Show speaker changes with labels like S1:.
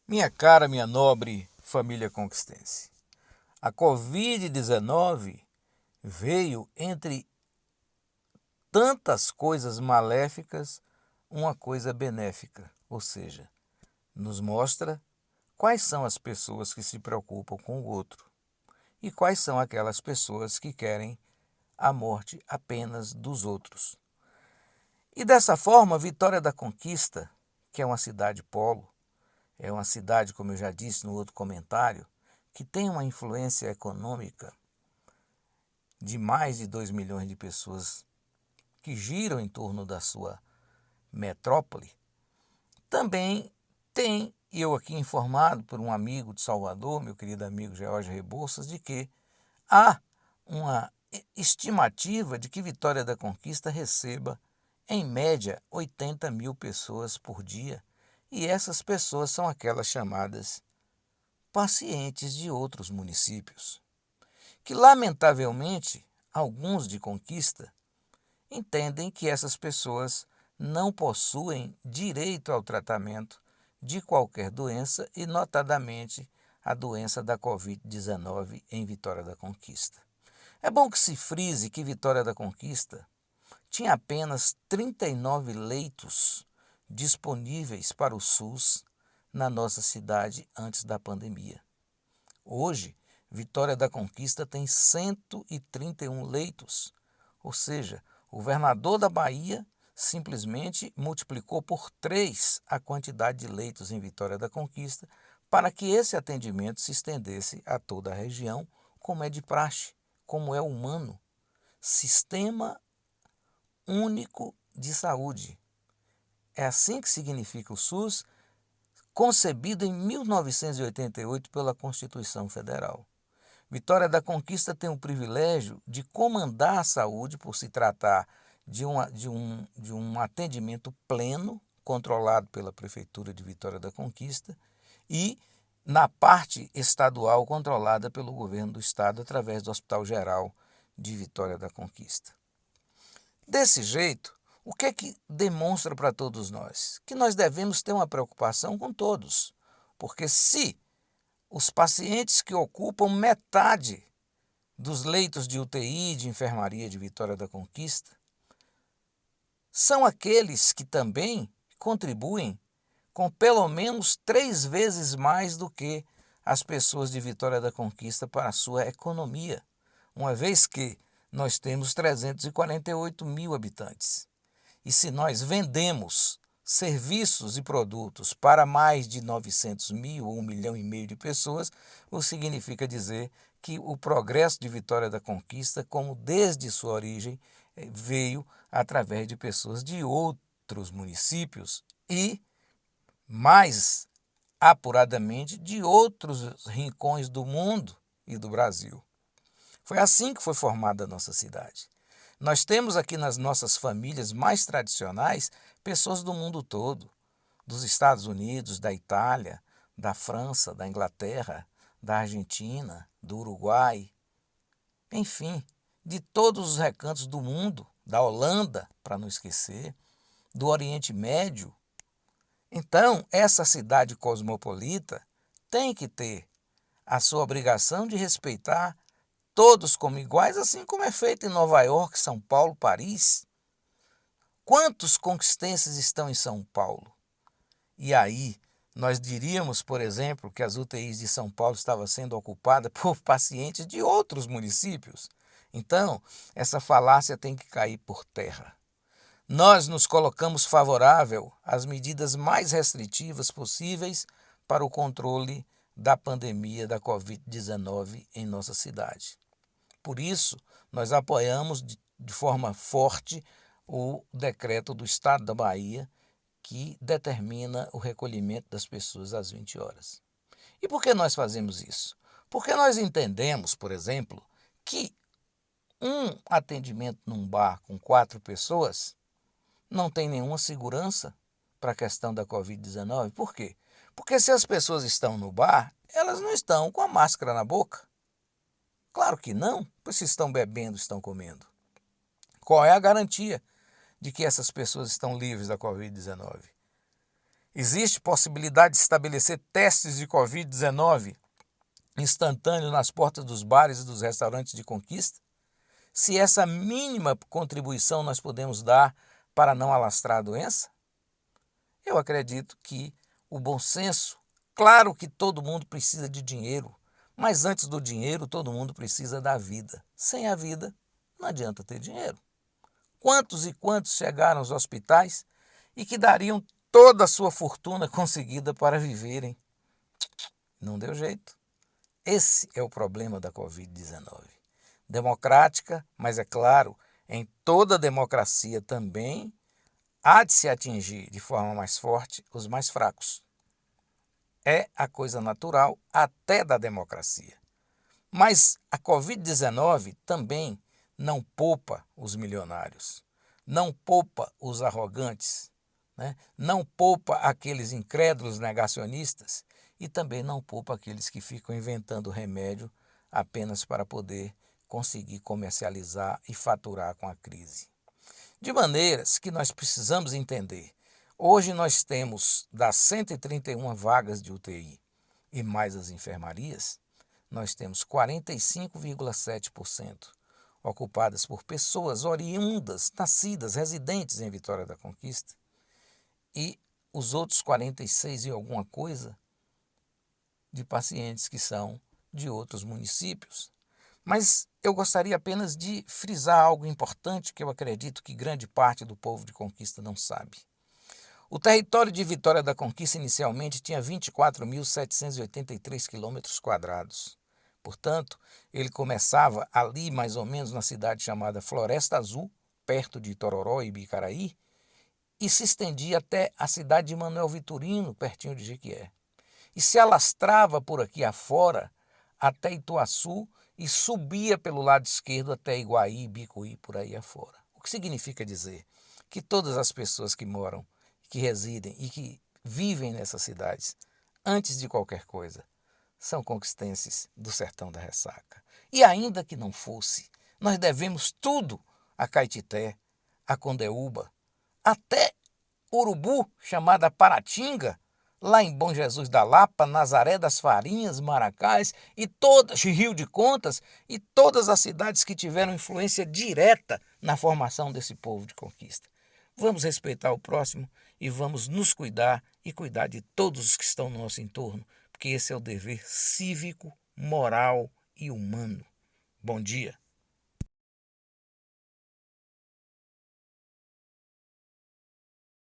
S1: Minha cara, minha nobre família conquistense, a Covid-19 veio, entre tantas coisas maléficas, uma coisa benéfica, ou seja, nos mostra quais são as pessoas que se preocupam com o outro e quais são aquelas pessoas que querem a morte apenas dos outros. E dessa forma, Vitória da Conquista, que é uma cidade polo, é uma cidade, como eu já disse no outro comentário, que tem uma influência econômica de mais de 2 milhões de pessoas que giram em torno da sua metrópole. Também tem, eu aqui informado por um amigo de Salvador, meu querido amigo George Rebouças, de que há uma estimativa de que Vitória da Conquista receba, em média, 80 mil pessoas por dia. E essas pessoas são aquelas chamadas pacientes de outros municípios, que lamentavelmente alguns de Conquista entendem que essas pessoas não possuem direito ao tratamento de qualquer doença e notadamente a doença da Covid-19 em Vitória da Conquista. É bom que se frise que Vitória da Conquista tinha apenas 39 leitos disponíveis para o SUS na nossa cidade antes da pandemia. Hoje, Vitória da Conquista tem 131 leitos, ou seja, o governador da Bahia simplesmente multiplicou por 3 a quantidade de leitos em Vitória da Conquista para que esse atendimento se estendesse a toda a região, como é de praxe, como é humano. Sistema Único de Saúde. É assim que significa o SUS, concebido em 1988 pela Constituição Federal. Vitória da Conquista tem o privilégio de comandar a saúde por se tratar de um atendimento pleno, controlado pela Prefeitura de Vitória da Conquista, e na parte estadual controlada pelo governo do estado através do Hospital Geral de Vitória da Conquista. Desse jeito, o que é que demonstra para todos nós? Que nós devemos ter uma preocupação com todos, porque se os pacientes que ocupam metade dos leitos de UTI de enfermaria de Vitória da Conquista são aqueles que também contribuem com pelo menos 3 vezes mais do que as pessoas de Vitória da Conquista para a sua economia, uma vez que nós temos 348 mil habitantes. E se nós vendemos serviços e produtos para mais de 900 mil ou 1,5 milhão de pessoas, o que significa dizer que o progresso de Vitória da Conquista, como desde sua origem, veio através de pessoas de outros municípios e, mais apuradamente, de outros rincões do mundo e do Brasil. Foi assim que foi formada a nossa cidade. Nós temos aqui nas nossas famílias mais tradicionais pessoas do mundo todo, dos Estados Unidos, da Itália, da França, da Inglaterra, da Argentina, do Uruguai, enfim, de todos os recantos do mundo, da Holanda, para não esquecer, do Oriente Médio. Então, essa cidade cosmopolita tem que ter a sua obrigação de respeitar todos como iguais, assim como é feito em Nova York, São Paulo, Paris. Quantos conquistenses estão em São Paulo? E aí, nós diríamos, por exemplo, que as UTIs de São Paulo estavam sendo ocupadas por pacientes de outros municípios. Então, essa falácia tem que cair por terra. Nós nos colocamos favorável às medidas mais restritivas possíveis para o controle da pandemia da Covid-19 em nossa cidade. Por isso, nós apoiamos de forma forte o decreto do Estado da Bahia que determina o recolhimento das pessoas às 20 horas. E por que nós fazemos isso? Porque nós entendemos, por exemplo, que um atendimento num bar com 4 pessoas não tem nenhuma segurança para a questão da Covid-19. Por quê? Porque se as pessoas estão no bar, elas não estão com a máscara na boca. Claro que não, pois se estão bebendo, estão comendo. Qual é a garantia de que essas pessoas estão livres da Covid-19? Existe possibilidade de estabelecer testes de Covid-19 instantâneo nas portas dos bares e dos restaurantes de Conquista? Se essa mínima contribuição nós podemos dar para não alastrar a doença? Eu acredito que o bom senso, claro que todo mundo precisa de dinheiro, mas antes do dinheiro todo mundo precisa da vida. Sem a vida não adianta ter dinheiro. Quantos e quantos chegaram aos hospitais e que dariam toda a sua fortuna conseguida para viverem? Não deu jeito. Esse é o problema da Covid-19. Democrática, mas é claro, em toda democracia também há de se atingir de forma mais forte os mais fracos. É a coisa natural até da democracia. Mas a Covid-19 também não poupa os milionários, não poupa os arrogantes, né? Não poupa aqueles incrédulos negacionistas e também não poupa aqueles que ficam inventando remédio apenas para poder conseguir comercializar e faturar com a crise. De maneiras que nós precisamos entender. Hoje nós temos das 131 vagas de UTI e mais as enfermarias, nós temos 45,7% ocupadas por pessoas oriundas, nascidas, residentes em Vitória da Conquista, e os outros 46 e alguma coisa de pacientes que são de outros municípios. Mas eu gostaria apenas de frisar algo importante que eu acredito que grande parte do povo de Conquista não sabe. O território de Vitória da Conquista inicialmente tinha 24.783 quilômetros quadrados. Portanto, ele começava ali mais ou menos na cidade chamada Floresta Azul, perto de Itororó e Bicaraí, e se estendia até a cidade de Manuel Vitorino, pertinho de Jequié. E se alastrava por aqui afora até Ituaçu e subia pelo lado esquerdo até Iguaí, Bicuí, por aí afora. O que significa dizer que todas as pessoas que moram, que residem e que vivem nessas cidades, antes de qualquer coisa, são conquistenses do Sertão da Ressaca. E ainda que não fosse, nós devemos tudo a Caetité, a Condeúba, até Urubu, chamada Paratinga, lá em Bom Jesus da Lapa, Nazaré das Farinhas, Maracás e todas, Rio de Contas e todas as cidades que tiveram influência direta na formação desse povo de Conquista. Vamos respeitar o próximo e vamos nos cuidar e cuidar de todos os que estão no nosso entorno, porque esse é o dever cívico, moral e humano. Bom dia.